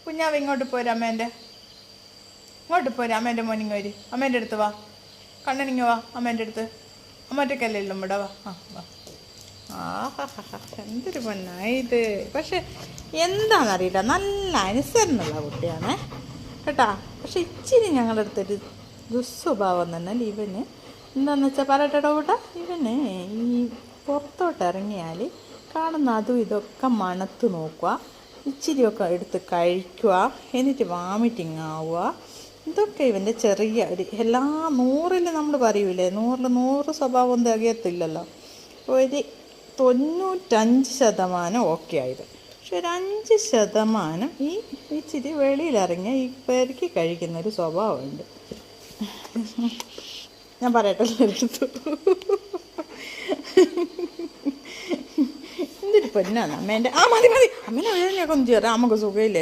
കുഞ്ഞാവ് ഇങ്ങോട്ട് പോരാ ഇങ്ങോട്ട് പോരാ അമ്മേൻ്റെ മോനിങ് വരി അമ്മേൻ്റെ അടുത്ത് വാ കണ്ണനിങ്ങ വാ അമ്മേൻ്റെ അടുത്ത് അമ്മറ്റക്കല്ലേ ഇല്ല ഇവിടെ വാ വാ ആഹാ എന്തൊരു പൊന്നായത്. പക്ഷെ എന്താണെന്നറിയില്ല, നല്ല അനുസരണമുള്ള കുട്ടിയാണ് കേട്ടാ. പക്ഷെ ഇച്ചിരി ഞങ്ങളുടെ അടുത്തൊരു ദുസ്വഭാവം തന്നെ ഇവന്. എന്താണെന്ന് വെച്ചാൽ പറയട്ടോ കൂട്ടാ, ഇവന് ഈ പുറത്തോട്ട് ഇറങ്ങിയാൽ കാണുന്ന അതും ഇതൊക്കെ മണത്ത് നോക്കുക, ഇച്ചിരിയൊക്കെ എടുത്ത് കഴിക്കുക, എന്നിട്ട് വാമിറ്റിങ് ആവുക. ഇതൊക്കെ ഇവൻ്റെ ചെറിയ ഒരു എല്ലാ 100ൽ നമ്മൾ പറയൂലേ 100 സ്വഭാവം തികയത്തില്ലല്ലോ. ഒരു 95% ഓക്കെ ആയത്. പക്ഷെ ഒരു 5% ഈ ഇച്ചിരി വെളിയിലിറങ്ങിയ ഈ പെരുക്കി കഴിക്കുന്നൊരു സ്വഭാവമുണ്ട്. ഞാൻ പറയട്ടെ എടുത്തു എന്തൊരു പൊന്നാണ് അമ്മേൻ്റെ. മതി അമ്മേനെ വേദനയൊക്കെ ഒന്ന് ചേരാം, നമുക്ക് സുഖമില്ല.